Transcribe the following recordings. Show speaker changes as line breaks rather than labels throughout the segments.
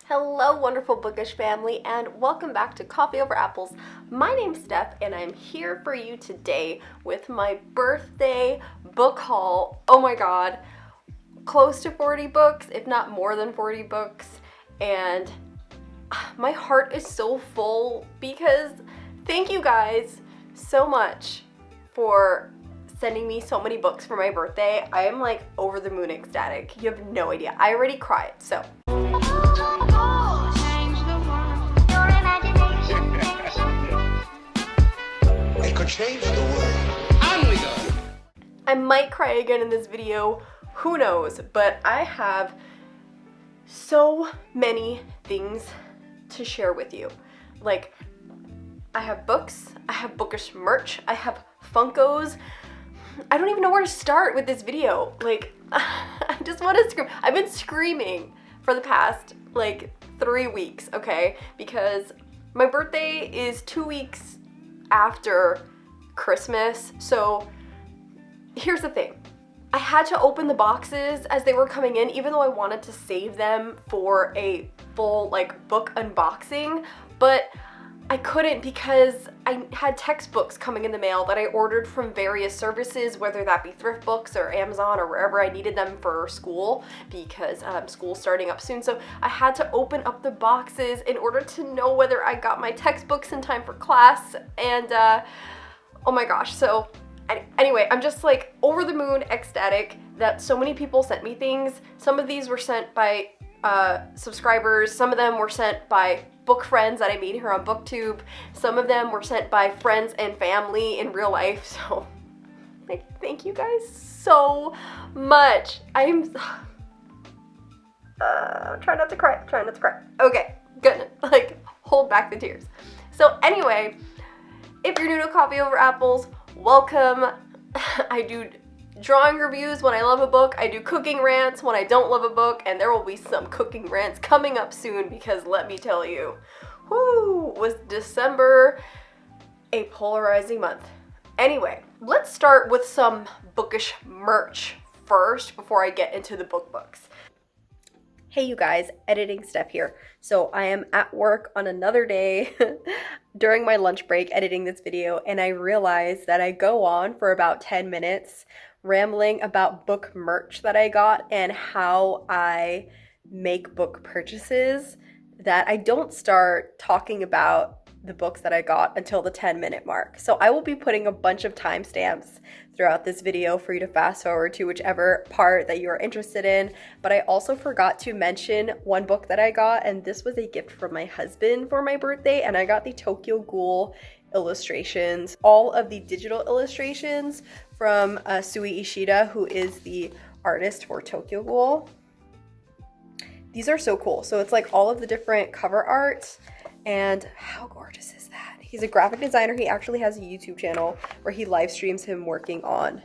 Hello, wonderful bookish family, and welcome back to Coffee Over Apples. My name's Steph, and I'm here for you today with my birthday book haul. Oh my god, close to 40 books, if not more than 40 books, and my heart is so full because thank you guys so much for sending me so many books for my birthday. I am like over the moon ecstatic. You have no idea. I already cried, so.
Change the world.
I might cry again in this video, who knows, but I have so many things to share with you. Like, I have books, I have bookish merch, I have Funkos. I don't even know where to start with this video. Like, I just want to scream. I've been screaming for the past, like, 3 weeks, okay? Because my birthday is 2 weeks after Christmas, so here's the thing. I had to open the boxes as they were coming in, even though I wanted to save them for a full, like, book unboxing, but I couldn't because I had textbooks coming in the mail that I ordered from various services, whether that be Thrift Books or Amazon or wherever I needed them for school, because school's starting up soon. So I had to open up the boxes in order to know whether I got my textbooks in time for class, and oh my gosh. So anyway, I'm just like over the moon ecstatic that so many people sent me things. Some of these were sent by subscribers, some of them were sent by book friends that I meet here on BookTube, some of them were sent by friends and family in real life, so like, thank you guys so much. I'm try not to cry, Okay, good, like, hold back the tears. So anyway, if you're new to Coffee Over Apples, welcome. I do drawing reviews when I love a book. I do cooking rants when I don't love a book, and there will be some cooking rants coming up soon because let me tell you, was December a polarizing month. Anyway, let's start with some bookish merch first before I get into the books. Hey you guys, editing Steph here. So I am at work on another day during my lunch break editing this video, and I realized that I go on for about 10 minutes rambling about book merch that I got and how I make book purchases, that I don't start talking about the books that I got until the 10-minute mark. So I will be putting a bunch of timestamps throughout this video for you to fast forward to whichever part that you are interested in. But I also forgot to mention one book that I got, and this was a gift from my husband for my birthday, and I got the Tokyo Ghoul illustrations, all of the digital illustrations from Sui Ishida, who is the artist for Tokyo Ghoul. These are so cool. So it's like all of the different cover art, and how gorgeous is that? He's a graphic designer. He actually has a YouTube channel where he live streams him working on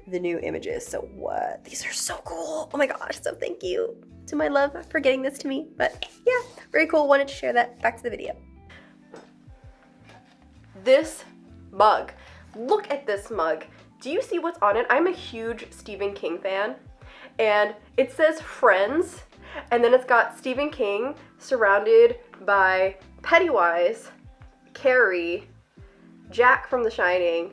the new images. So what? These are so cool. Oh my gosh. So thank you to my love for getting this to me. But yeah, very cool. Wanted to share that. Back to the video. This mug. Look at this mug. Do you see what's on it? I'm a huge Stephen King fan, and it says Friends, and then it's got Stephen King surrounded by Pennywise, Carrie, Jack from The Shining,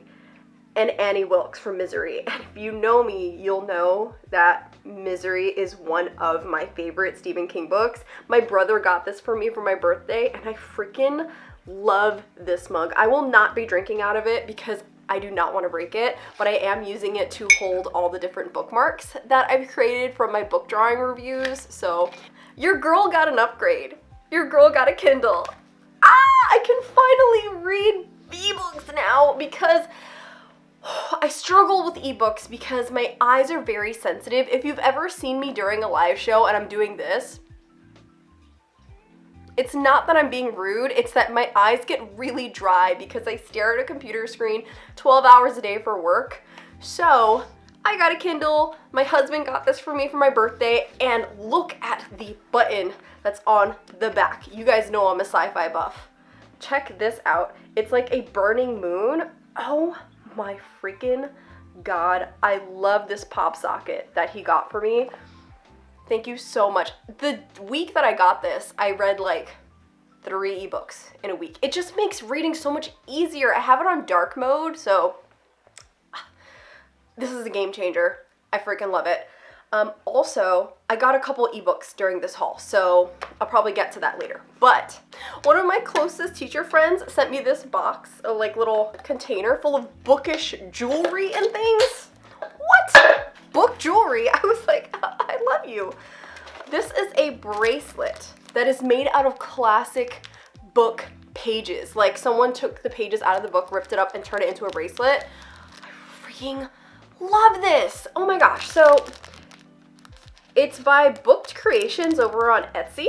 and Annie Wilkes from Misery. And if you know me, you'll know that Misery is one of my favorite Stephen King books. My brother got this for me for my birthday, and I freaking love this mug. I will not be drinking out of it because I do not want to break it, but I am using it to hold all the different bookmarks that I've created from my book drawing reviews. So your girl got an upgrade. Your girl got a Kindle. I can finally read ebooks now because I struggle with ebooks because my eyes are very sensitive. If you've ever seen me during a live show and I'm doing this, it's not that I'm being rude, it's that my eyes get really dry because I stare at a computer screen 12 hours a day for work. So I got a Kindle, my husband got this for me for my birthday, and look at the button that's on the back. You guys know I'm a sci-fi buff. Check this out. It's like a burning moon. Oh my freaking God. I love this pop socket that he got for me. Thank you so much. The week that I got this, I read like 3 ebooks in a week. It just makes reading so much easier. I have it on dark mode, so this is a game changer. I freaking love it. Also, I got a couple ebooks during this haul, so I'll probably get to that later. But one of my closest teacher friends sent me this box, a like little container full of bookish jewelry and things. What? Book jewelry? I was like, I love you. This is a bracelet that is made out of classic book pages. Like someone took the pages out of the book, ripped it up, and turned it into a bracelet. I freaking love this. Oh my gosh. So it's by Booked Creations over on Etsy.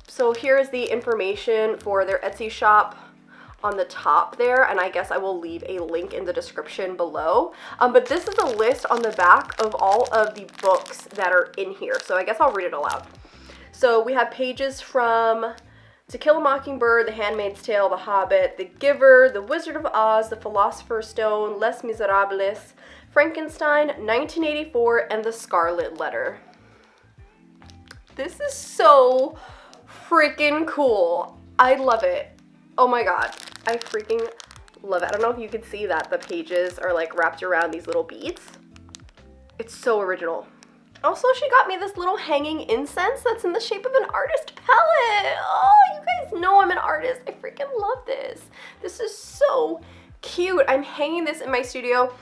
So here is the information for their Etsy shop on the top there, and I guess I will leave a link in the description below. But this is a list on the back of all of the books that are in here. So I guess I'll read it aloud. So we have pages from To Kill a Mockingbird, The Handmaid's Tale, The Hobbit, The Giver, The Wizard of Oz, The Philosopher's Stone, Les Miserables, Frankenstein, 1984, and The Scarlet Letter. This is so freaking cool. I love it. Oh my god. I freaking love it. I don't know if you can see that the pages are like wrapped around these little beads. It's so original. Also, she got me this little hanging incense that's in the shape of an artist palette. Oh, you guys know I'm an artist. I freaking love this. This is so cute. I'm hanging this in my studio.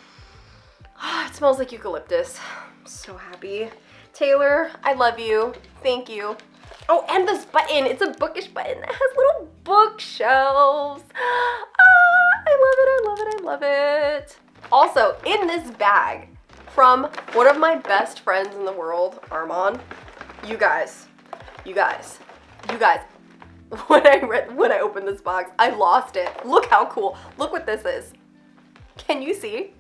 Oh, it smells like eucalyptus. I'm so happy. Taylor, I love you. Thank you. Oh, and this button. It's a bookish button that has little bookshelves. Ah, I love it, I love it, I love it. Also, in this bag, from one of my best friends in the world, Armand, you guys, when I opened this box, I lost it. Look how cool. Look what this is. Can you see?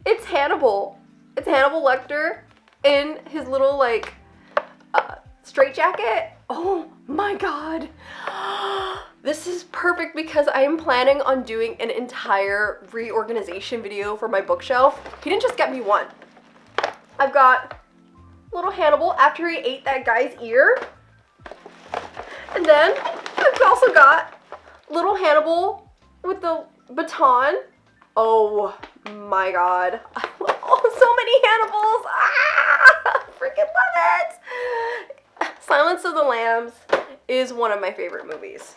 It's Hannibal. It's Hannibal Lecter in his little like straitjacket. Oh my god. This is perfect because I am planning on doing an entire reorganization video for my bookshelf. He didn't just get me one. I've got little Hannibal after he ate that guy's ear. And then I've also got little Hannibal with the baton. Oh my god. Oh, so many Hannibals. Ah, freaking love it. Silence of the Lambs is one of my favorite movies.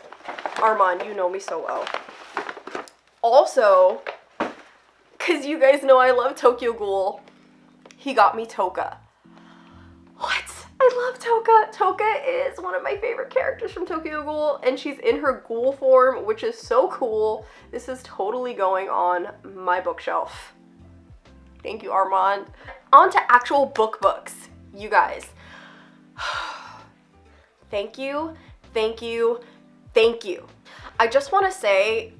Armand, you know me so well. Also, because you guys know I love Tokyo Ghoul, he got me Toka. What? I love Toka. Toka is one of my favorite characters from Tokyo Ghoul, and she's in her ghoul form, which is so cool. This is totally going on my bookshelf. Thank you, Armand. On to actual books, you guys. Thank you, thank you, thank you. I just want to say,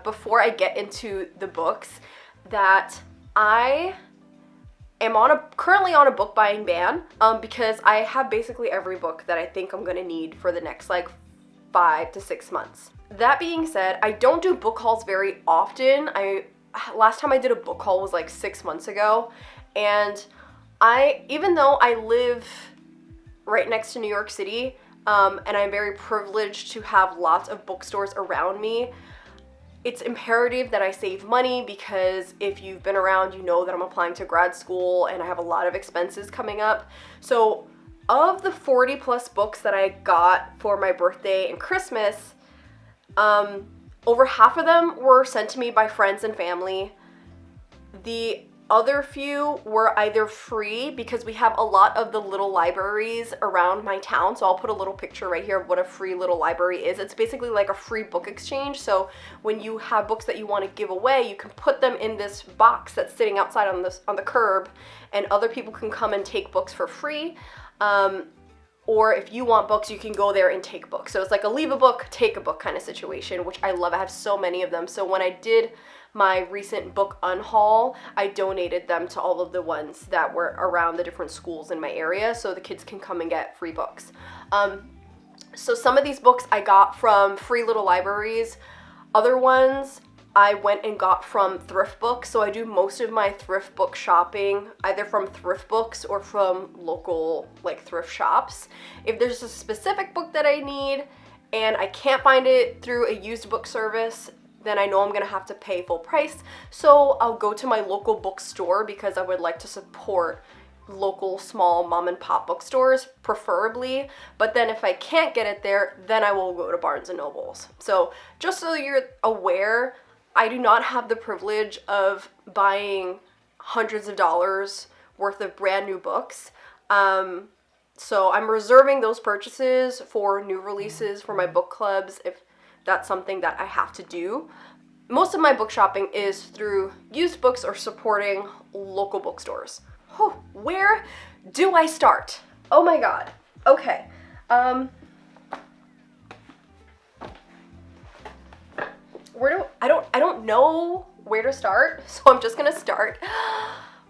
before I get into the books, that I am currently on a book buying ban, because I have basically every book that I think I'm gonna need for the next like 5 to 6 months. That being said, I don't do book hauls very often. Last time I did a book haul was like 6 months ago, and even though I live right next to New York City, and I'm very privileged to have lots of bookstores around me, it's imperative that I save money, because if you've been around, you know that I'm applying to grad school and I have a lot of expenses coming up. So of the 40 plus books that I got for my birthday and Christmas, over half of them were sent to me by friends and family. The other few were either free, because we have a lot of the little libraries around my town, so I'll put a little picture right here of what a free little library is. It's basically like a free book exchange, so when you have books that you want to give away, you can put them in this box that's sitting outside on the curb, and other people can come and take books for free. Or if you want books, you can go there and take books. So it's like a leave a book, take a book kind of situation, which I love. I have so many of them. So when I did my recent book unhaul, I donated them to all of the ones that were around the different schools in my area, so the kids can come and get free books. So some of these books I got from free little libraries. Other ones I went and got from thrift books. So I do most of my thrift book shopping either from thrift books or from local like thrift shops. If there's a specific book that I need and I can't find it through a used book service, then I know I'm gonna have to pay full price. So I'll go to my local bookstore because I would like to support local small mom and pop bookstores preferably, but then if I can't get it there, then I will go to Barnes and Nobles. So just so you're aware, I do not have the privilege of buying hundreds of dollars worth of brand new books. So I'm reserving those purchases for new releases for my book clubs if that's something that I have to do. Most of my book shopping is through used books or supporting local bookstores. Where do I start? Oh my god. Okay. I don't know where to start, so I'm just gonna start.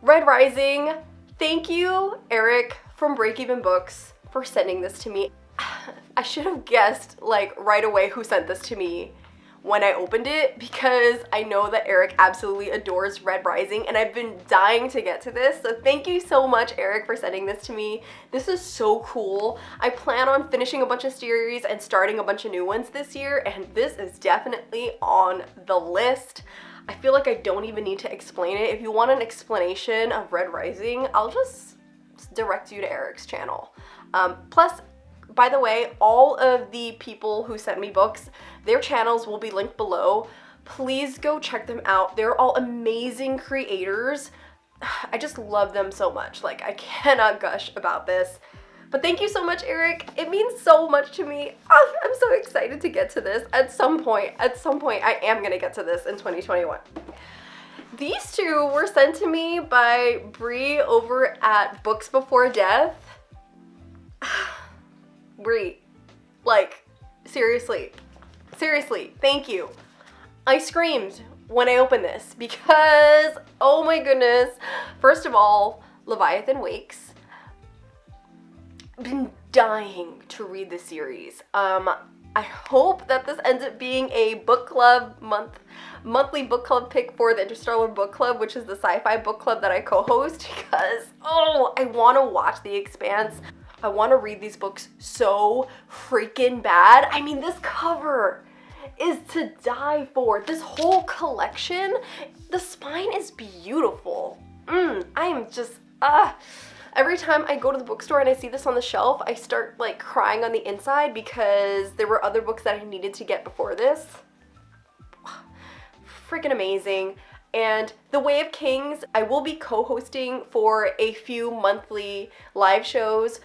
Red Rising. Thank you, Eric from Break Even Books, for sending this to me. I should have guessed like right away who sent this to me when I opened it, because I know that Eric absolutely adores Red Rising and I've been dying to get to this. So thank you so much, Eric, for sending this to me. This is so cool. I plan on finishing a bunch of series and starting a bunch of new ones this year, and this is definitely on the list. I feel like I don't even need to explain it. If you want an explanation of Red Rising, I'll just direct you to Eric's channel. Plus, by the way, all of the people who sent me books, their channels will be linked below. Please go check them out. They're all amazing creators. I just love them so much. Like, I cannot gush about this. But thank you so much, Eric. It means so much to me. Oh, I'm so excited to get to this. At some point, I am gonna get to this in 2021. These two were sent to me by Bree over at Books Before Death. Bree, like, seriously, thank you. I screamed when I opened this because, oh my goodness, first of all, Leviathan Wakes. Been dying to read the series. I hope that this ends up being a book club monthly book club pick for the Interstellar Book Club, which is the sci-fi book club that I co-host, because, oh, I want to watch The Expanse. I want to read these books so freaking bad. I mean, this cover is to die for. This whole collection, the spine is beautiful. I'm just, every time I go to the bookstore and I see this on the shelf, I start like crying on the inside because there were other books that I needed to get before this. Freaking amazing. And The Way of Kings, I will be co-hosting for a few monthly live shows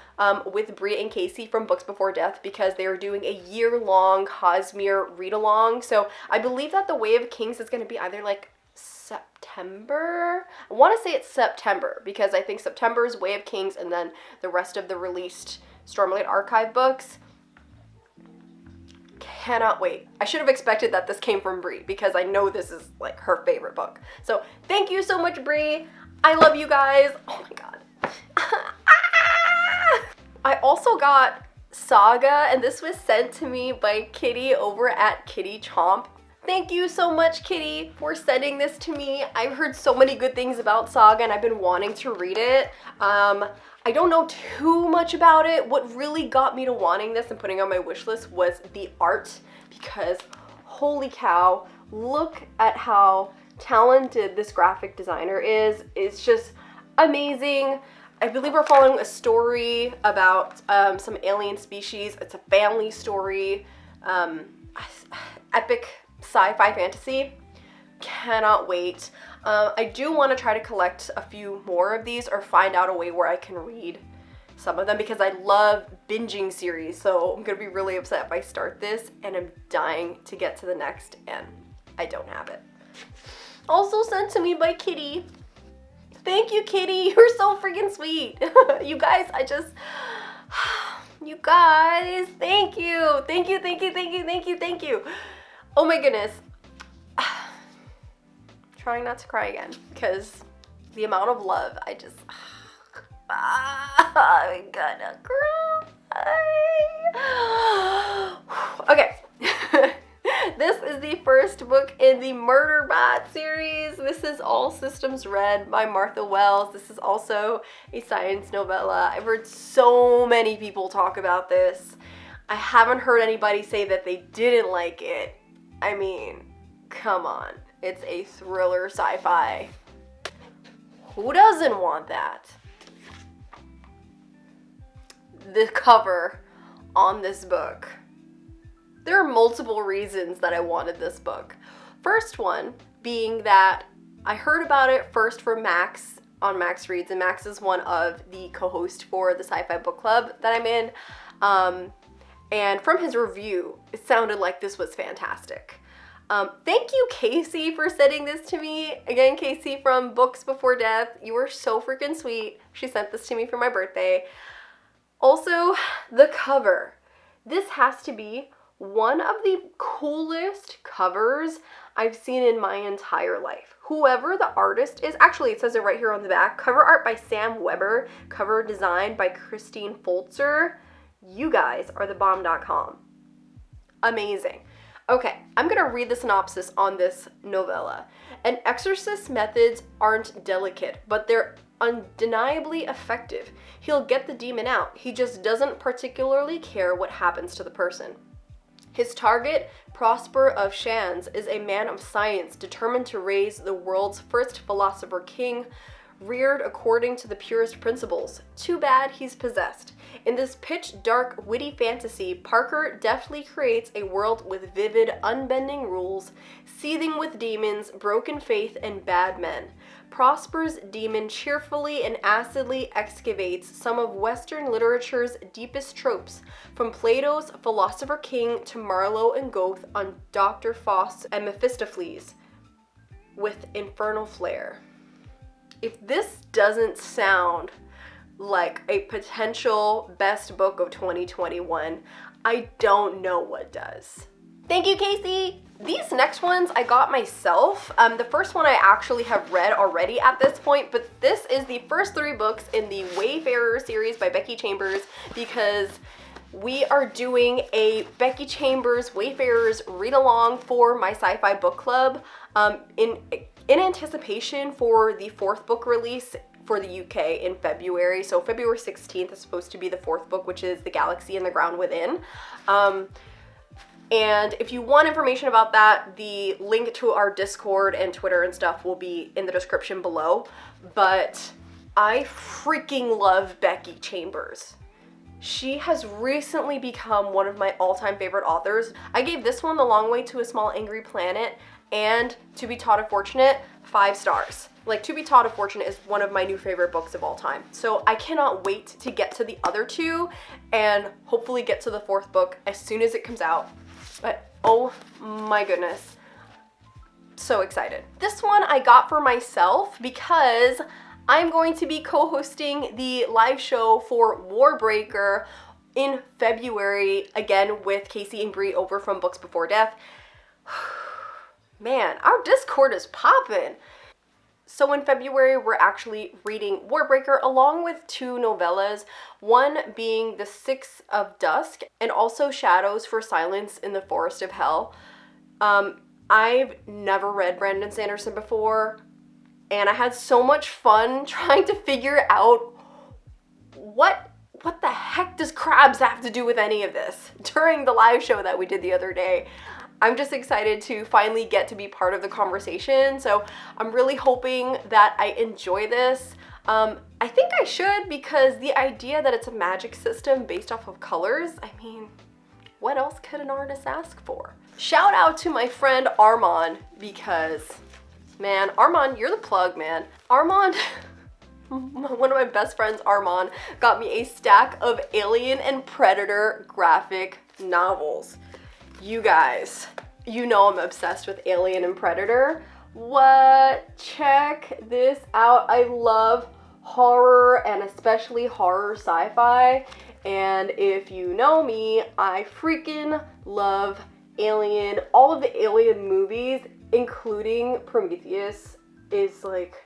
with Bria and Casey from Books Before Death, because they are doing a year-long Cosmere read-along. So I believe that The Way of Kings is going to be either like September. I want to say it's September, because I think September is Way of Kings and then the rest of the released Stormlight Archive books. Cannot wait. I should have expected that this came from Brie, because I know this is like her favorite book. So thank you so much, Brie. I love you guys. Oh my god. I also got Saga, and this was sent to me by Kitty over at Kitty Chomp. Thank you so much, Kitty, for sending this to me. I've heard so many good things about Saga and I've been wanting to read it. I don't know too much about it. What really got me to wanting this and putting on my wish list was the art, because holy cow, look at how talented this graphic designer is. It's just amazing. I believe we're following a story about some alien species. It's a family story, epic sci-fi fantasy. Cannot wait. I do want to try to collect a few more of these, or find out a way where I can read some of them, because I love binging series. So I'm gonna be really upset if I start this and I'm dying to get to the next and I don't have it. Also sent to me by Kitty. Thank you, Kitty. You're so freaking sweet. You guys, you guys, thank you. Thank you, thank you, thank you, thank you, thank you. Oh my goodness. Trying not to cry again, because the amount of love, I'm gonna cry. Okay. This is the first book in the Murderbot series. This is All Systems Red by Martha Wells. This is also a science novella. I've heard so many people talk about this. I haven't heard anybody say that they didn't like it. I mean, come on. It's a thriller sci-fi. Who doesn't want that? The cover on this book. There are multiple reasons that I wanted this book. First one being that I heard about it first from Max on Max Reads, and Max is one of the co-hosts for the Sci-Fi Book Club that I'm in. And from his review, it sounded like this was fantastic. Thank you, Casey, for sending this to me. Again, Casey from Books Before Death. You were so freaking sweet. She sent this to me for my birthday. Also, the cover. This has to be one of the coolest covers I've seen in my entire life. Whoever the artist is, actually it says it right here on the back, cover art by Sam Weber, cover design by Christine Foltzer. You guys are the bomb.com. Amazing. Okay, I'm gonna read the synopsis on this novella. An exorcist's methods aren't delicate, but they're undeniably effective. He'll get the demon out. He just doesn't particularly care what happens to the person. His target, Prosper of Shands, is a man of science determined to raise the world's first philosopher king, reared according to the purest principles. Too bad he's possessed. In this pitch-dark, witty fantasy, Parker deftly creates a world with vivid, unbending rules, seething with demons, broken faith, and bad men. Prosper's demon cheerfully and acidly excavates some of Western literature's deepest tropes, from Plato's Philosopher King to Marlowe and Goethe on Dr. Faust and Mephistopheles, with infernal flair. If this doesn't sound like a potential best book of 2021, I don't know what does. Thank you, Casey! These next ones I got myself. The first one I actually have read already at this point, but this is the first 3 books in the Wayfarer series by Becky Chambers, because we are doing a Becky Chambers Wayfarers read-along for my sci-fi book club in anticipation for the 4th book release for the UK in February. So February 16th is supposed to be the 4th book, which is The Galaxy and the Ground Within. And if you want information about that, the link to our Discord and Twitter and stuff will be in the description below. But I freaking love Becky Chambers. She has recently become one of my all-time favorite authors. I gave this one, The Long Way to a Small Angry Planet, and To Be Taught of Fortunate, 5 stars. Like, To Be Taught of Fortunate is one of my new favorite books of all time. So I cannot wait to get to the other 2 and hopefully get to the 4th book as soon as it comes out. But oh my goodness, so excited. This one I got for myself because I'm going to be co-hosting the live show for Warbreaker in February, again with Casey and Bree over from Books Before Death. Man, our Discord is poppin'. So in February, we're actually reading Warbreaker along with 2 novellas, one being The Six of Dusk and also Shadows for Silence in the Forest of Hell. I've never read Brandon Sanderson before, and I had so much fun trying to figure out what the heck does crabs have to do with any of this during the live show that we did the other day. I'm just excited to finally get to be part of the conversation, so I'm really hoping that I enjoy this. I think I should, because the idea that it's a magic system based off of colors, I mean, what else could an artist ask for? Shout out to my friend Armand, because, man, Armand, you're the plug, man. Armand, one of my best friends, Armand, got me a stack of Alien and Predator graphic novels. You guys, you know I'm obsessed with Alien and Predator. What? Check this out. I love horror and especially horror sci-fi. And if you know me, I freaking love Alien. All of the Alien movies, including Prometheus, is like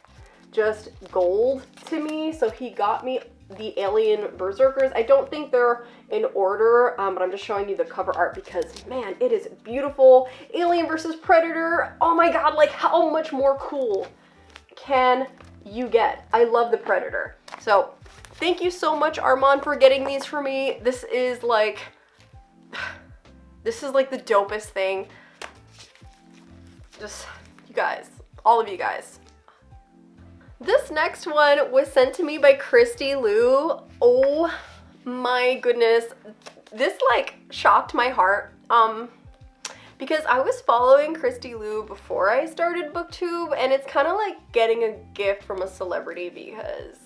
just gold to me. So he got me the Alien Berserkers. I don't think they're in order, but I'm just showing you the cover art because, man, it is beautiful. Alien versus Predator. Oh my god, like how much more cool can you get? I love the Predator. So thank you so much, Armand, for getting these for me. This is like the dopest thing. Just, you guys, all of you guys. This next one was sent to me by Christy Lou. Oh my goodness. This like shocked my heart. Because I was following Christy Lou before I started BookTube, and it's kind of like getting a gift from a celebrity, because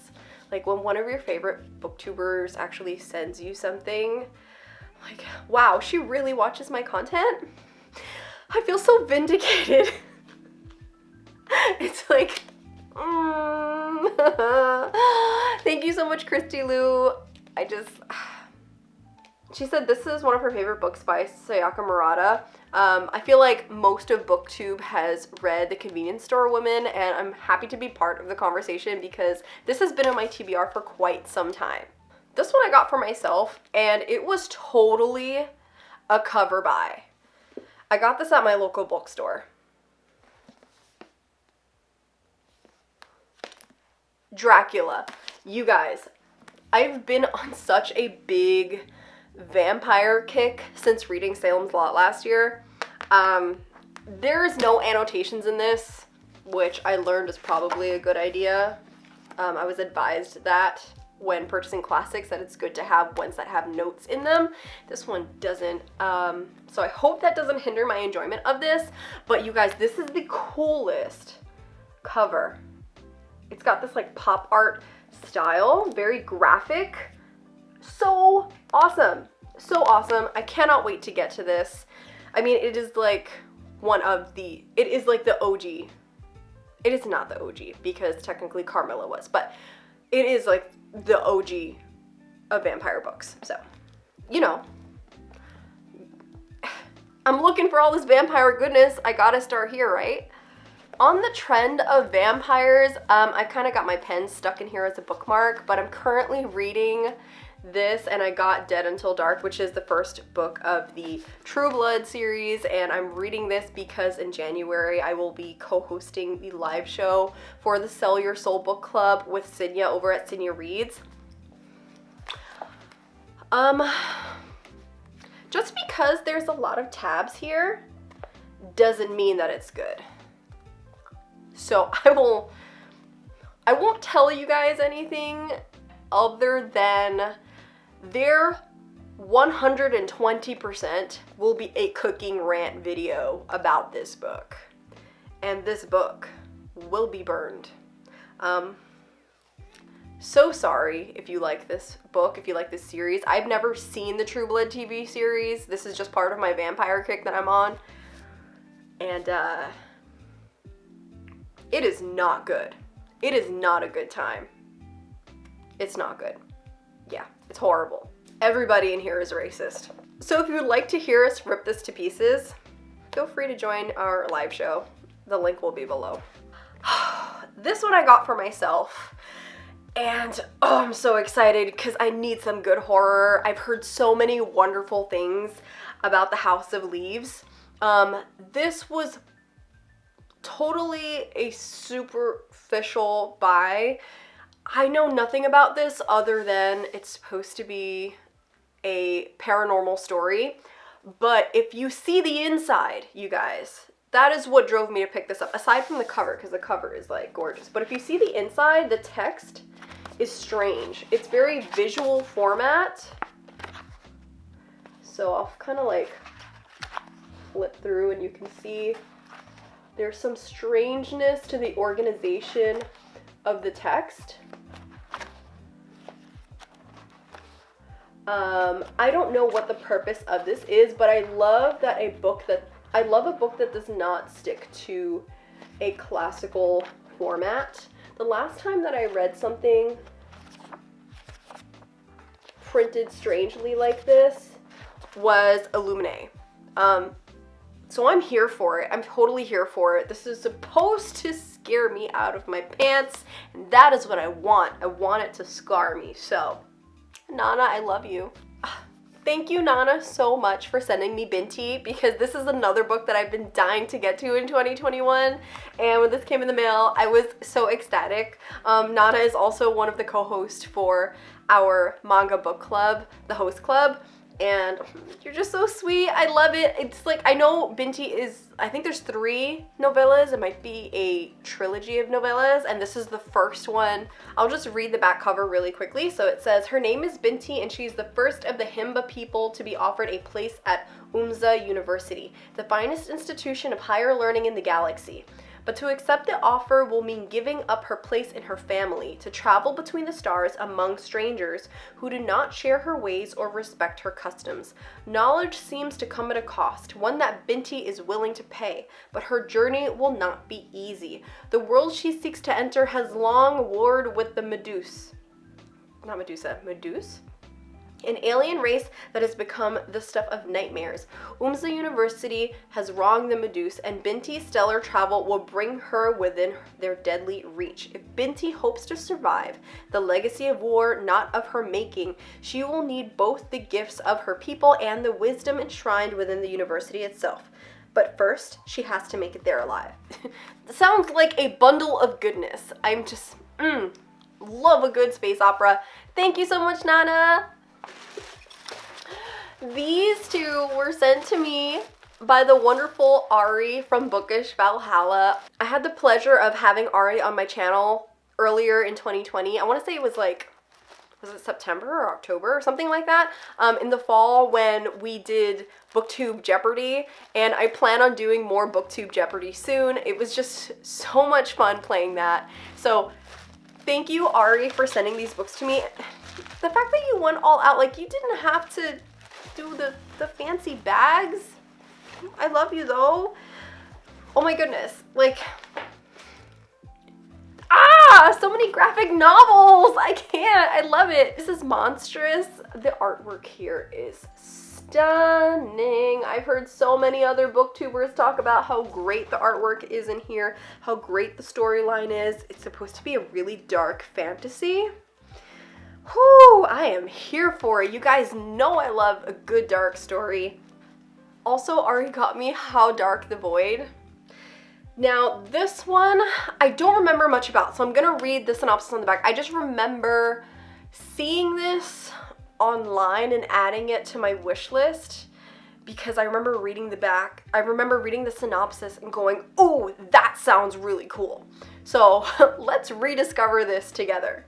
like when one of your favorite booktubers actually sends you something, like, wow, she really watches my content. I feel so vindicated. It's like, thank you so much, Christy Lou. She said this is one of her favorite books by Sayaka Murata. I feel like most of BookTube has read The Convenience Store Woman, and I'm happy to be part of the conversation because this has been on my TBR for quite some time. This one I got for myself, and it was totally a cover buy. I got this at my local bookstore. Dracula. You guys, I've been on such a big vampire kick since reading Salem's Lot last year. There's no annotations in this, which I learned is probably a good idea. I was advised that when purchasing classics that it's good to have ones that have notes in them. This one doesn't, so I hope that doesn't hinder my enjoyment of this. But you guys, this is the coolest cover. It's got this like pop art style, very graphic. So awesome. So awesome. I cannot wait to get to this. I mean, it is like it is like the OG. It is not the OG because technically Carmilla was, but it is like the OG of vampire books. So, you know, I'm looking for all this vampire goodness. I gotta start here, right? On the trend of vampires, I kind of got my pen stuck in here as a bookmark, but I'm currently reading this, and I got Dead Until Dark, which is the first book of the True Blood series, and I'm reading this because in January I will be co-hosting the live show for the Sell Your Soul Book Club with Sinya over at Sinya Reads. Just because there's a lot of tabs here doesn't mean that it's good. So I won't tell you guys anything other than there 120% will be a cooking rant video about this book. And this book will be burned. So sorry if you like this book, if you like this series. I've never seen the True Blood TV series. This is just part of my vampire kick that I'm on. And it is not good. It is not a good time. It's not good. Yeah, it's horrible. Everybody in here is racist. So if you would like to hear us rip this to pieces, feel free to join our live show. The link will be below. This one I got for myself, and oh, I'm so excited because I need some good horror. I've heard so many wonderful things about The House of Leaves. This was totally a superficial buy. I know nothing about this other than it's supposed to be a paranormal story, but if you see the inside, you guys, that is what drove me to pick this up, aside from the cover, because the cover is like gorgeous. But if you see the inside, the text is strange. It's very visual format. So I'll kind of like flip through and you can see there's some strangeness to the organization of the text. I don't know what the purpose of this is, but I love a book that does not stick to a classical format. The last time that I read something printed strangely like this was Illuminae. So I'm here for it. I'm totally here for it. This is supposed to scare me out of my pants, and that is what I want. I want it to scar me. So, Nana, I love you. Thank you, Nana, so much for sending me Binti, because this is another book that I've been dying to get to in 2021, and when this came in the mail, I was so ecstatic. Nana is also one of the co-hosts for our manga book club, the Host Club, and you're just so sweet. I love it. It's like, I know Binti is, I think there's 3 novellas. It might be a trilogy of novellas, and this is the first one. I'll just read the back cover really quickly. So it says, her name is Binti, and she's the first of the Himba people to be offered a place at Umza University, the finest institution of higher learning in the galaxy. But to accept the offer will mean giving up her place in her family, to travel between the stars among strangers who do not share her ways or respect her customs. Knowledge seems to come at a cost, one that Binti is willing to pay, but her journey will not be easy. The world she seeks to enter has long warred with the Meduse, an alien race that has become the stuff of nightmares. Umza University has wronged the Meduse, and Binti's stellar travel will bring her within their deadly reach. If Binti hopes to survive the legacy of war not of her making, she will need both the gifts of her people and the wisdom enshrined within the university itself. But first, she has to make it there alive. Sounds like a bundle of goodness. I'm just, love a good space opera. Thank you so much, Nana. These 2 were sent to me by the wonderful Ari from Bookish Valhalla. I had the pleasure of having Ari on my channel earlier in 2020. I want to say it was like, was it September or October or something like that? In the fall when we did BookTube Jeopardy, and I plan on doing more BookTube Jeopardy soon. It was just so much fun playing that. So thank you, Ari, for sending these books to me. The fact that you went all out, like you didn't have to do the fancy bags. I love you though. Oh my goodness, like, so many graphic novels. I can't, I love it. This is monstrous. The artwork here is stunning. I've heard so many other booktubers talk about how great the artwork is in here, how great the storyline is. It's supposed to be a really dark fantasy. Whew, I am here for it. You guys know I love a good dark story. Also, Ari got me How Dark the Void. Now, this one, I don't remember much about, so I'm gonna read the synopsis on the back. I just remember seeing this online and adding it to my wish list because I remember reading the back. I remember reading the synopsis and going, oh, that sounds really cool. So let's rediscover this together.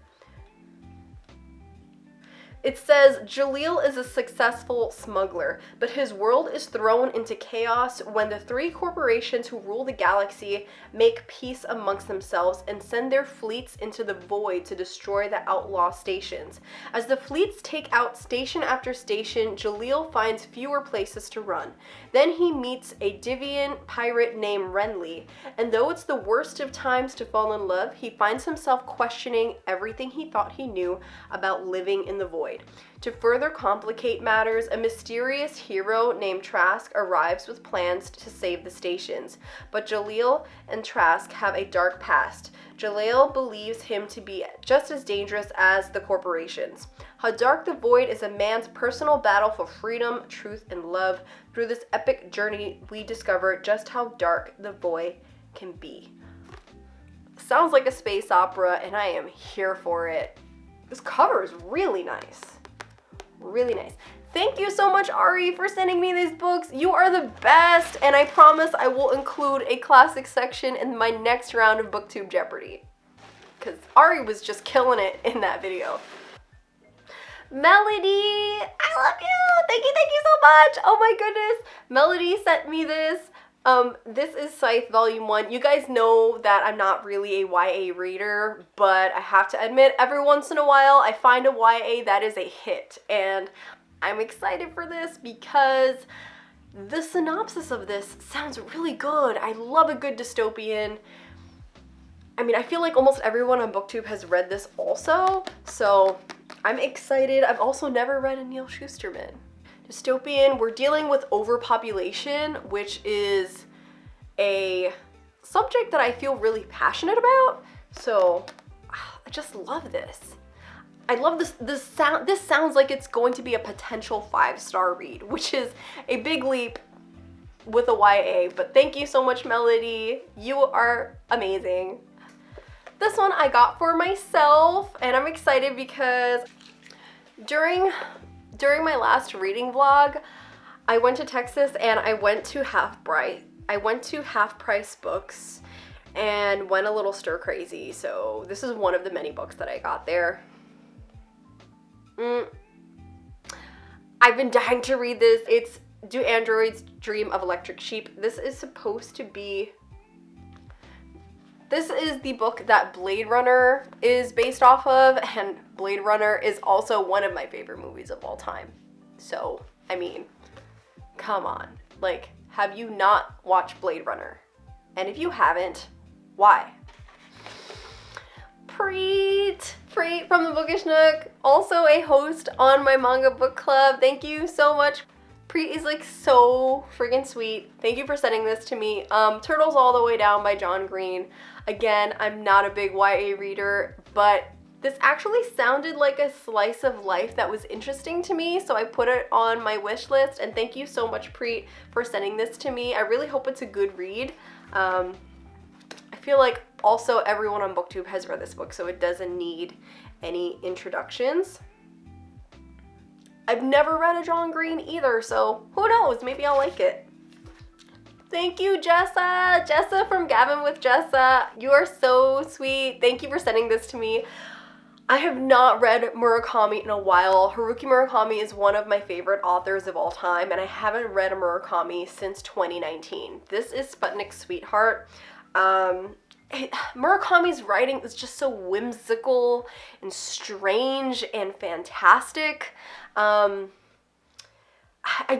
It says, Jalil is a successful smuggler, but his world is thrown into chaos when the 3 corporations who rule the galaxy make peace amongst themselves and send their fleets into the void to destroy the outlaw stations. As the fleets take out station after station, Jalil finds fewer places to run. Then he meets a Divian pirate named Renly, and though it's the worst of times to fall in love, he finds himself questioning everything he thought he knew about living in the void. To further complicate matters, a mysterious hero named Trask arrives with plans to save the stations. But Jalil and Trask have a dark past. Jalil believes him to be just as dangerous as the corporations. How Dark the Void is a man's personal battle for freedom, truth, and love. Through this epic journey, we discover just how dark the void can be. Sounds like a space opera, and I am here for it. This cover is really nice. Really nice. Thank you so much, Ari, for sending me these books. You are the best, and I promise I will include a classic section in my next round of BookTube Jeopardy. Because Ari was just killing it in that video. Melody, I love you. Thank you so much. Oh my goodness. Melody sent me this. This is Scythe Volume 1. You guys know that I'm not really a YA reader, but I have to admit, every once in a while, I find a YA that is a hit, and I'm excited for this because the synopsis of this sounds really good. I love a good dystopian. I mean, I feel like almost everyone on BookTube has read this also, so I'm excited. I've also never read a Neal Shusterman. Dystopian, we're dealing with overpopulation, which is a subject that I feel really passionate about. So I just love this. I love this. This sounds like it's going to be a potential 5-star read, which is a big leap with a YA. But thank you so much, Melody. You are amazing. This one I got for myself, and I'm excited because during my last reading vlog, I went to Texas and I went to Half Price Books and went a little stir crazy. So this is one of the many books that I got there. I've been dying to read this. It's Do Androids Dream of Electric Sheep. This is the book that Blade Runner is based off of, and Blade Runner is also one of my favorite movies of all time. So, I mean, come on. Like, have you not watched Blade Runner? And if you haven't, why? Preet from the Bookish Nook, also a host on my manga book club. Thank you so much. Preet is like so friggin' sweet. Thank you for sending this to me. Turtles All the Way Down by John Green. Again, I'm not a big YA reader, but this actually sounded like a slice of life that was interesting to me, so I put it on my wish list, and thank you so much, Preet, for sending this to me. I really hope it's a good read. I feel like also everyone on BookTube has read this book, so it doesn't need any introductions. I've never read a John Green either, so who knows, maybe I'll like it. Thank you, Jessa! Jessa from Gavin with Jessa. You are so sweet. Thank you for sending this to me. I have not read Murakami in a while. Haruki Murakami is one of my favorite authors of all time, and I haven't read a Murakami since 2019. This is Sputnik's Sweetheart. Murakami's writing is just so whimsical and strange and fantastic. I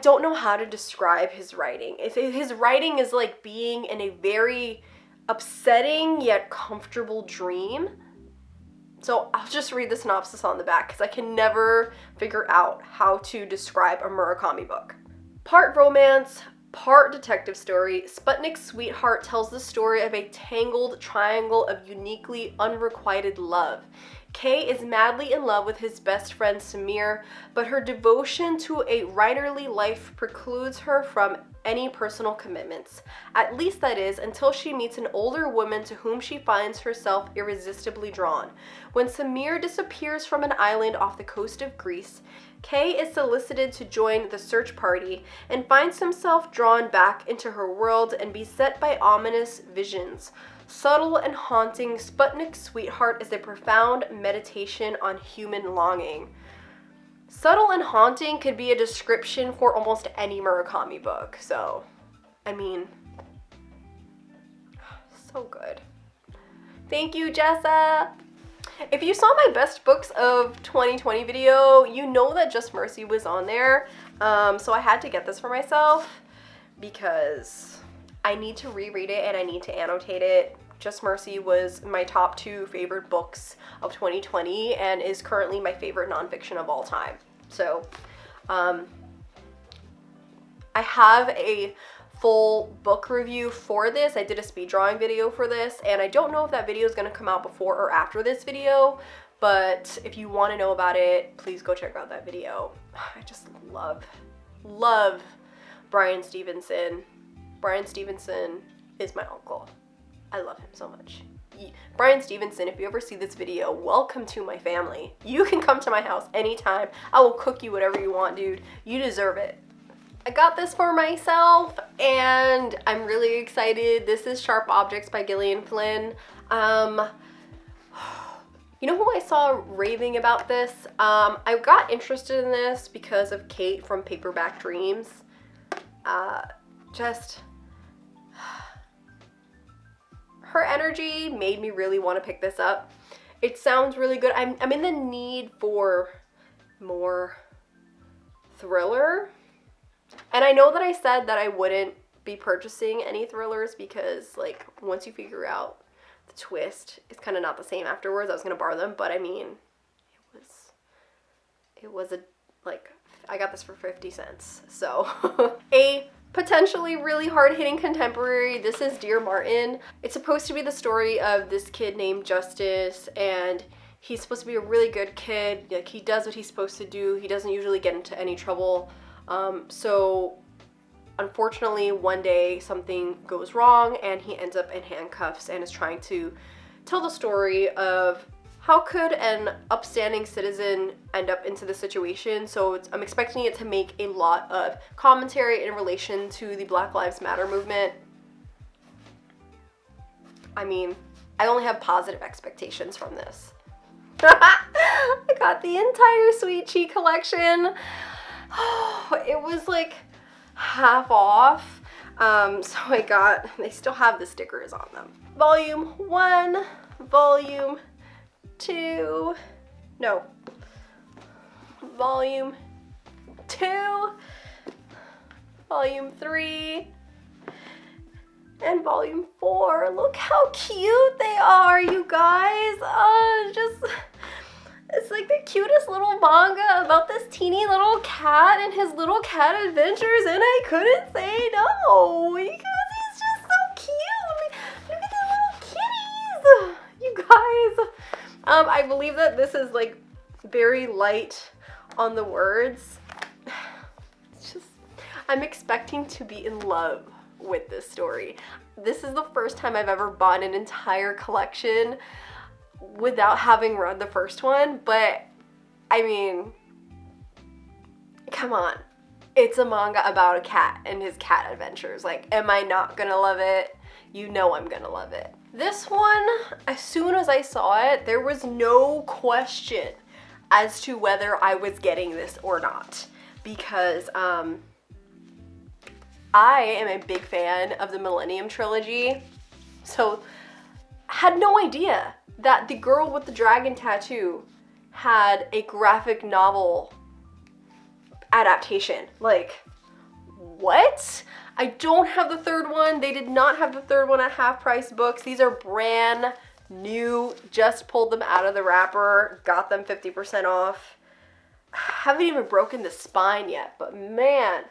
don't know how to describe his writing. His writing is like being in a very upsetting yet comfortable dream. So I'll just read the synopsis on the back because I can never figure out how to describe a Murakami book. Part romance, part detective story, Sputnik's Sweetheart tells the story of a tangled triangle of uniquely unrequited love. Kay is madly in love with his best friend Samir, but her devotion to a writerly life precludes her from any personal commitments. At least that is, until she meets an older woman to whom she finds herself irresistibly drawn. When Samir disappears from an island off the coast of Greece, Kay is solicited to join the search party and finds himself drawn back into her world and beset by ominous visions. Subtle and haunting, Sputnik's Sweetheart is a profound meditation on human longing. Subtle and haunting could be a description for almost any Murakami book, so, I mean, so good. Thank you, Jessa! If you saw my best books of 2020 video, you know that Just Mercy was on there, so I had to get this for myself because I need to reread it and I need to annotate it. Just Mercy was my top 2 favorite books of 2020 and is currently my favorite nonfiction of all time. So, I have a full book review for this. I did a speed drawing video for this, and I don't know if that video is going to come out before or after this video, but if you want to know about it, please go check out that video. I just love Bryan Stevenson. Bryan Stevenson is my uncle. I love him so much. Bryan Stevenson, if you ever see this video, welcome to my family. You can come to my house anytime. I will cook you whatever you want, dude. You deserve it. I got this for myself, and I'm really excited. This is Sharp Objects by Gillian Flynn. You know who I saw raving about this? I got interested in this because of Kate from Paperback Dreams. Her energy made me really want to pick this up. It sounds really good. I'm in the need for more thriller. And I know that I said that I wouldn't be purchasing any thrillers because, like, once you figure out the twist, it's kind of not the same afterwards. I was going to borrow them, but I mean, it was I got this for 50 cents. So, a potentially really hard-hitting contemporary. This is Dear Martin. It's supposed to be the story of this kid named Justice, and He's supposed to be a really good kid. Like, he does what he's supposed to do. He doesn't usually get into any trouble. So unfortunately, one day something goes wrong and he ends up in handcuffs and is trying to tell the story of how could an upstanding citizen end up into this situation. So I'm expecting it to make a lot of commentary in relation to the Black Lives Matter movement. I mean, I only have positive expectations from this. I got the entire Sweet Cheek collection. It was like half off. So they still have the stickers on them. Volume 1, Volume 2, no, Volume 2, Volume 3, and Volume 4. Look how cute they are, you guys. It's like the cutest little manga about this teeny little cat and his little cat adventures, and I couldn't say no because he's just so cute. Look at the little kitties, you guys. I believe that this is like very light on the words. It's just, I'm expecting to be in love with this story. This is the first time I've ever bought an entire collection without having read the first one, but I mean, come on. It's a manga about a cat and his cat adventures. Like, am I not gonna love it? You know I'm gonna love it. This one, as soon as I saw it, there was no question as to whether I was getting this or not, because I am a big fan of the Millennium Trilogy, so I had no idea that the girl with the dragon tattoo had a graphic novel adaptation. Like, what? I don't have the third one. They did not have the third one at Half Price Books. These are brand new. Just pulled them out of the wrapper. Got them 50% off. Haven't even broken the spine yet, but man.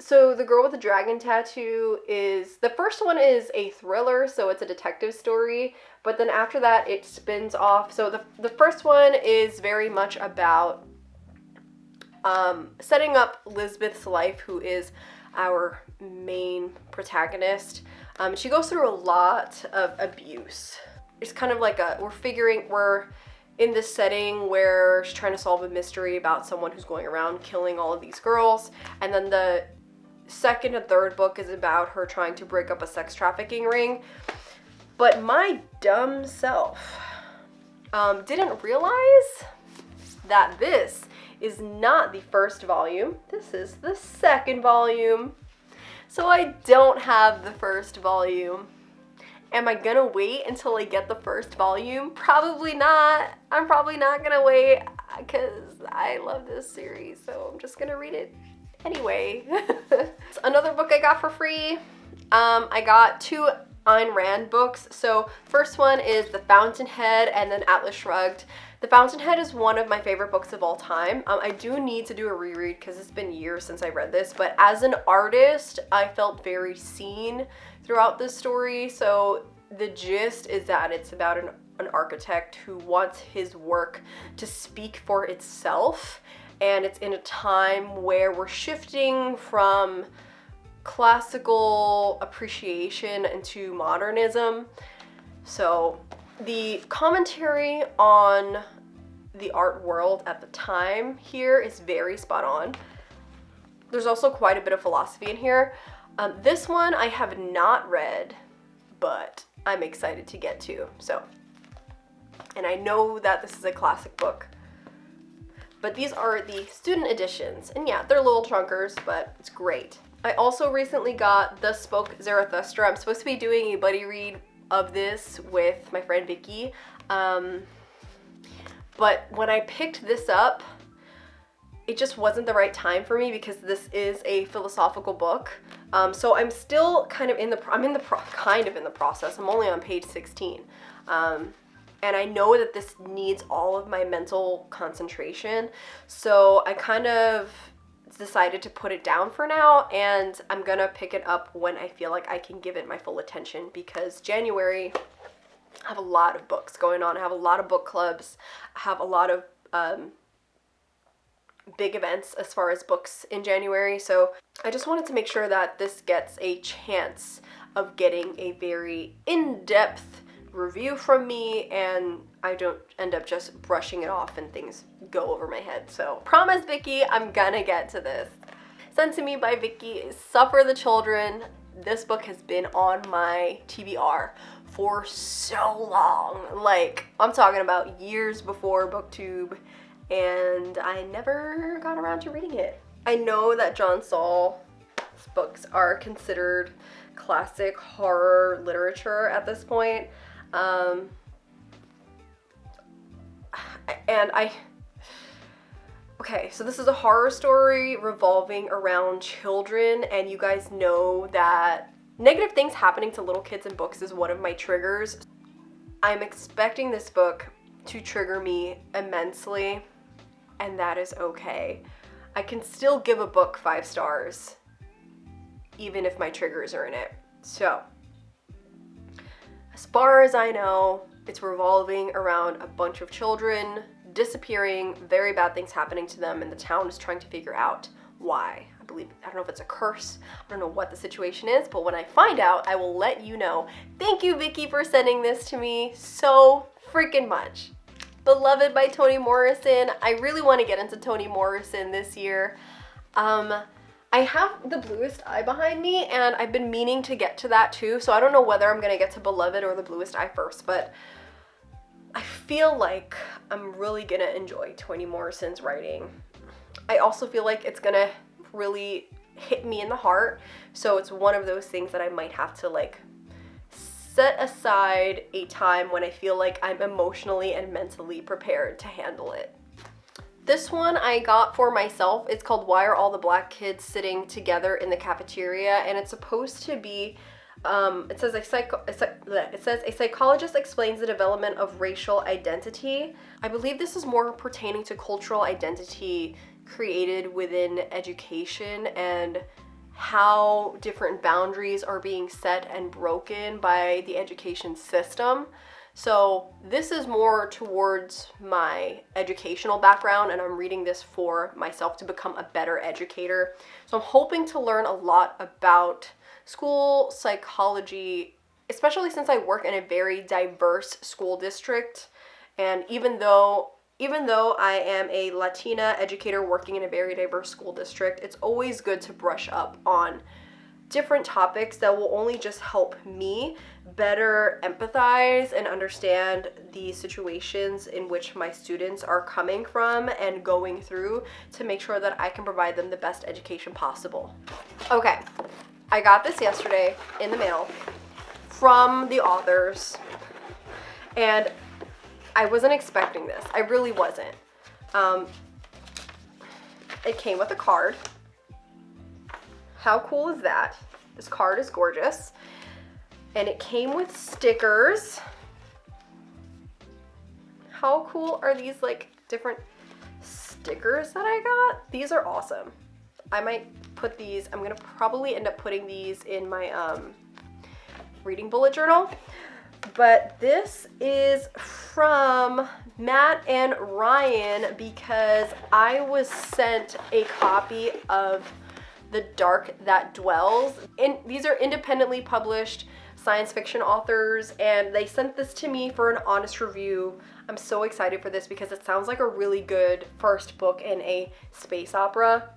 So the girl with the dragon tattoo is, the first one is a thriller, so it's a detective story, but then after that it spins off. So the first one is very much about setting up Lisbeth's life, who is our main protagonist. She goes through a lot of abuse. It's kind of like we're in this setting where she's trying to solve a mystery about someone who's going around killing all of these girls, and then the second and third book is about her trying to break up a sex trafficking ring. But my dumb self didn't realize that this is not the first volume. This is the second volume. So I don't have the first volume. Am I gonna wait until I get the first volume? Probably not. I'm probably not gonna wait because I love this series, so I'm just gonna read it anyway. Another book I got for free. I got 2 Ayn Rand books. So first one is The Fountainhead and then Atlas Shrugged. The Fountainhead is one of my favorite books of all time. I do need to do a reread because it's been years since I read this, but as an artist, I felt very seen throughout this story. So the gist is that it's about an architect who wants his work to speak for itself, and it's in a time where we're shifting from classical appreciation into modernism. So the commentary on the art world at the time here is very spot on. There's also quite a bit of philosophy in here. This one I have not read, but I'm excited to get to. So, and I know that this is a classic book, but these are the student editions, and yeah, they're little chunkers, but it's great. I also recently got Thus Spoke Zarathustra. I'm supposed to be doing a buddy read of this with my friend Vicky, but when I picked this up, it just wasn't the right time for me because this is a philosophical book. So I'm still kind of in the process. I'm only on page 16. And I know that this needs all of my mental concentration. So I kind of decided to put it down for now, and I'm gonna pick it up when I feel like I can give it my full attention, because January I have a lot of books going on. I have a lot of book clubs. I have a lot of big events as far as books in January. So I just wanted to make sure that this gets a chance of getting a very in-depth review from me and I don't end up just brushing it off and things go over my head. So promise, Vicky, I'm gonna get to this. Sent to me by Vicky is Suffer the Children. This book has been on my TBR for so long. Like, I'm talking about years before BookTube, and I never got around to reading it. I know that John Saul's books are considered classic horror literature at this point. Okay, so this is a horror story revolving around children, and you guys know that negative things happening to little kids in books is one of my triggers. I'm expecting this book to trigger me immensely, and that is okay. I can still give a book 5 stars, even if my triggers are in it. So, as far as I know, it's revolving around a bunch of children disappearing, very bad things happening to them, and the town is trying to figure out why. I don't know if it's a curse, I don't know what the situation is, but when I find out, I will let you know. Thank you, Vicky, for sending this to me so freaking much. Beloved by Toni Morrison. I really want to get into Toni Morrison this year. I have The Bluest Eye behind me, and I've been meaning to get to that too, so I don't know whether I'm gonna get to Beloved or The Bluest Eye first, but I feel like I'm really gonna enjoy Toni Morrison's writing. I also feel like it's gonna really hit me in the heart, so it's one of those things that I might have to like set aside a time when I feel like I'm emotionally and mentally prepared to handle it. This one I got for myself. It's called Why Are All the Black Kids Sitting Together in the Cafeteria, and it's supposed to be it says a psychologist explains the development of racial identity. I believe this is more pertaining to cultural identity created within education and how different boundaries are being set and broken by the education system. So this is more towards my educational background, and I'm reading this for myself to become a better educator. So I'm hoping to learn a lot about school psychology, especially since I work in a very diverse school district. And even though I am a Latina educator working in a very diverse school district, it's always good to brush up on different topics that will only just help me better empathize and understand the situations in which my students are coming from and going through to make sure that I can provide them the best education possible. Okay, I got this yesterday in the mail from the authors, and I wasn't expecting this. I really wasn't. It came with a card. How cool is that? This card is gorgeous. And it came with stickers. How cool are these like different stickers that I got? These are awesome. I might put these, I'm gonna probably end up putting these in my reading bullet journal. But this is from Matt and Ryan because I was sent a copy of The Dark That Dwells. These are independently published science fiction authors, and they sent this to me for an honest review. I'm so excited for this because it sounds like a really good first book in a space opera.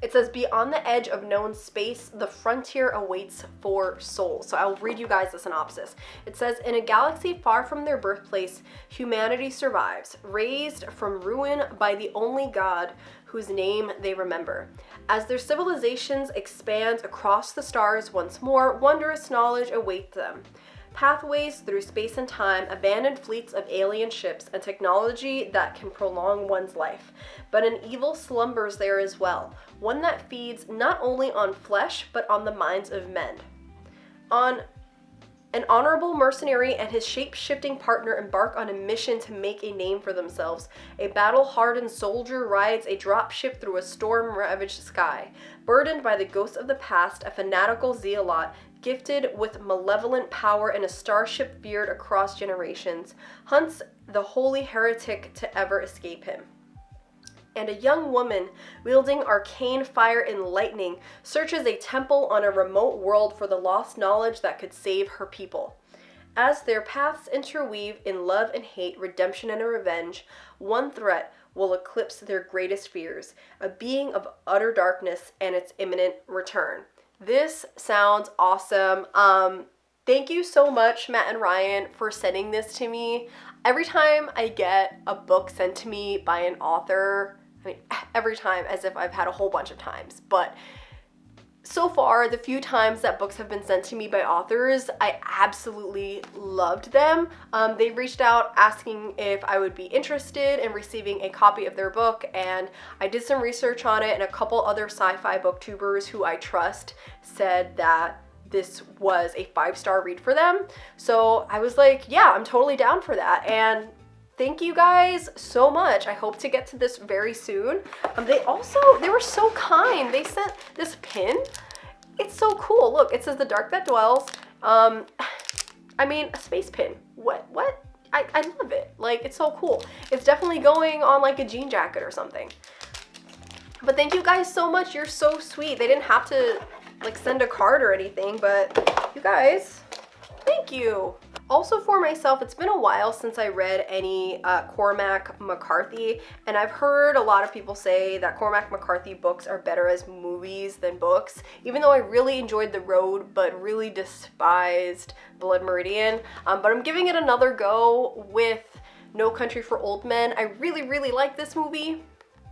It says, beyond the edge of known space, the frontier awaits for souls. So I'll read you guys the synopsis. It says, in a galaxy far from their birthplace, humanity survives, raised from ruin by the only God whose name they remember. As their civilizations expand across the stars once more, wondrous knowledge awaits them. Pathways through space and time, abandoned fleets of alien ships, and technology that can prolong one's life. But an evil slumbers there as well, one that feeds not only on flesh, but on the minds of men. On An honorable mercenary and his shape-shifting partner embark on a mission to make a name for themselves. A battle-hardened soldier rides a dropship through a storm-ravaged sky. Burdened by the ghosts of the past, a fanatical zealot, gifted with malevolent power and a starship feared across generations, hunts the holy heretic to ever escape him. And a young woman, wielding arcane fire and lightning, searches a temple on a remote world for the lost knowledge that could save her people. As their paths interweave in love and hate, redemption and revenge, one threat will eclipse their greatest fears, a being of utter darkness and its imminent return. This sounds awesome. Thank you so much, Matt and Ryan, for sending this to me. Every time I get a book sent to me by an author, I mean, every time, as if I've had a whole bunch of times, but so far, the few times that books have been sent to me by authors, I absolutely loved them. They reached out asking if I would be interested in receiving a copy of their book, and I did some research on it, and a couple other sci-fi booktubers who I trust said that this was a 5-star read for them. So I was like, yeah, I'm totally down for that. And thank you guys so much. I hope to get to this very soon. They were so kind. They sent this pin. It's so cool. Look, it says The Dark That Dwells. I mean, a space pin. What? I love it. Like, it's so cool. It's definitely going on like a jean jacket or something. But thank you guys so much. You're so sweet. They didn't have to like send a card or anything, but you guys, thank you. Also for myself, it's been a while since I read any Cormac McCarthy, and I've heard a lot of people say that Cormac McCarthy books are better as movies than books, even though I really enjoyed The Road but really despised Blood Meridian. But I'm giving it another go with No Country for Old Men. I really like this movie,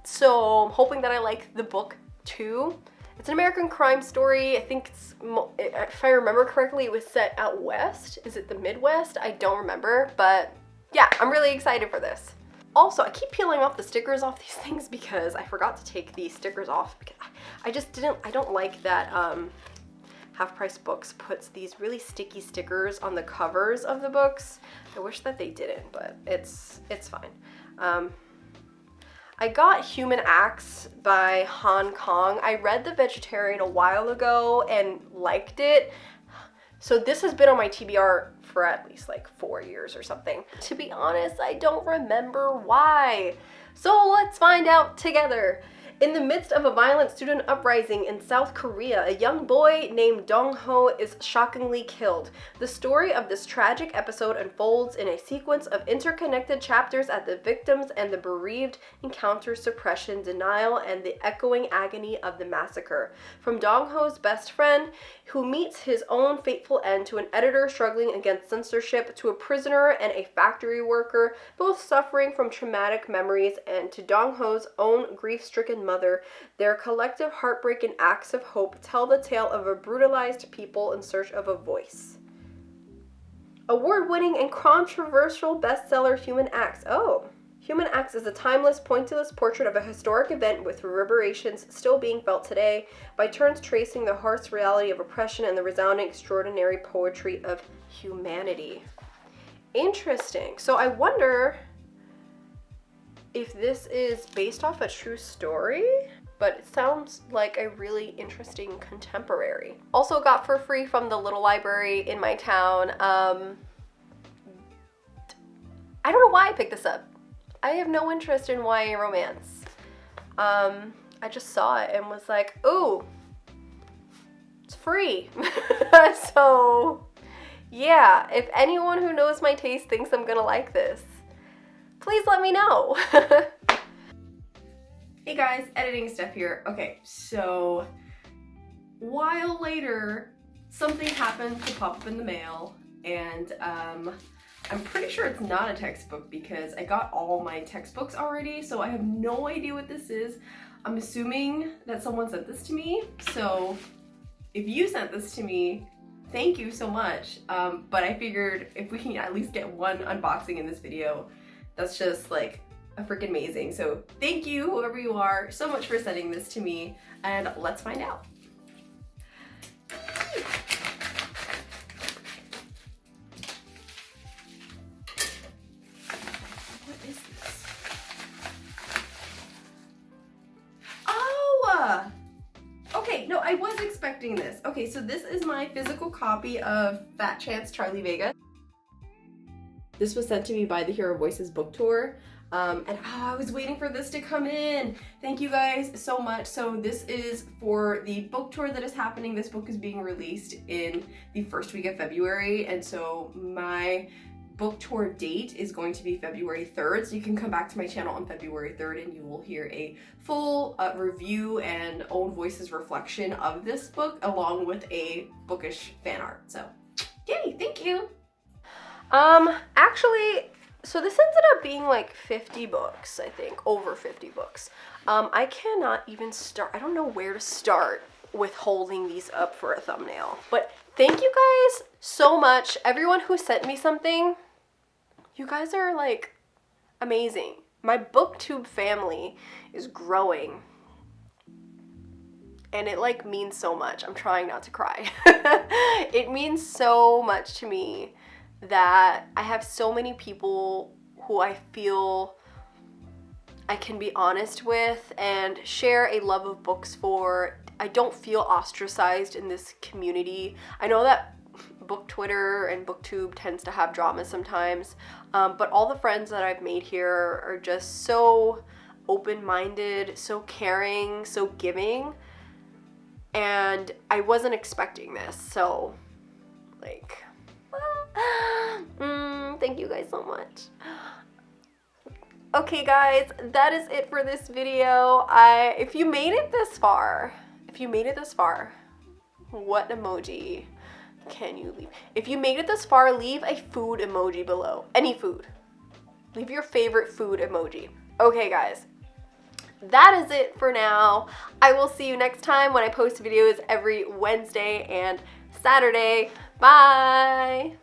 so I'm hoping that I like the book too. It's an American crime story. I think it's, if I remember correctly, it was set out west. Is it the Midwest? I don't remember, but yeah, I'm really excited for this. Also, I keep peeling off the stickers off these things because I forgot to take these stickers off because I don't like that Half Price Books puts these really sticky stickers on the covers of the books. I wish that they didn't, but it's fine. I got Human Acts by Han Kang. I read The Vegetarian a while ago and liked it. So this has been on my TBR for at least like 4 years or something. To be honest, I don't remember why. So let's find out together. In the midst of a violent student uprising in South Korea, a young boy named Dong-ho is shockingly killed. The story of this tragic episode unfolds in a sequence of interconnected chapters as the victims and the bereaved encounter suppression, denial, and the echoing agony of the massacre. From Dong-ho's best friend, who meets his own fateful end, to an editor struggling against censorship, to a prisoner and a factory worker, both suffering from traumatic memories, and to Dong-ho's own grief-stricken mother, their collective heartbreak and acts of hope tell the tale of a brutalized people in search of a voice. Award-winning and controversial bestseller Human Acts. Oh, Human Acts is a timeless, pointilless portrait of a historic event with reverberations still being felt today, by turns tracing the harsh reality of oppression and the resounding, extraordinary poetry of humanity. Interesting. So I wonder if this is based off a true story, but it sounds like a really interesting contemporary. Also got for free from the little library in my town. I don't know why I picked this up. I have no interest in YA romance. I just saw it and was like, ooh, it's free. So yeah, if anyone who knows my taste thinks I'm gonna like this, please let me know. Hey guys, editing stuff here. Okay, so a while later, something happened to pop up in the mail, and I'm pretty sure it's not a textbook because I got all my textbooks already, so I have no idea what this is. I'm assuming that someone sent this to me, so if you sent this to me, thank you so much. But I figured if we can at least get one unboxing in this video, that's just like a freaking amazing. So thank you, whoever you are, so much for sending this to me, and let's find out. Okay, no, I was expecting this. Okay, so this is my physical copy of Fat Chance Charlie Vega. This was sent to me by the Hero Voices book tour. I was waiting for this to come in. Thank you guys so much. So this is for the book tour that is happening. This book is being released in the first week of February, and so my book tour date is going to be February 3rd. So you can come back to my channel on February 3rd and you will hear a full review and own voices reflection of this book along with a bookish fan art. So yay, thank you. Actually, so this ended up being like 50 books, I think, over 50 books. I cannot even start, I don't know where to start with holding these up for a thumbnail, but thank you guys so much. Everyone who sent me something, you guys are like amazing. My booktube family is growing and it like means so much. I'm trying not to cry. It means so much to me that I have so many people who I feel I can be honest with and share a love of books for. I don't feel ostracized in this community. I know that book Twitter and booktube tends to have drama sometimes, but all the friends that I've made here are just so open-minded, so caring, so giving, and I wasn't expecting this, so like thank you guys so much. Okay guys, that is it for this video. If you made it this far, what emoji can you leave? If you made it this far, leave a food emoji below. Any food. Leave your favorite food emoji. Okay guys, that is it for now. I will see you next time when I post videos every Wednesday and Saturday. Bye!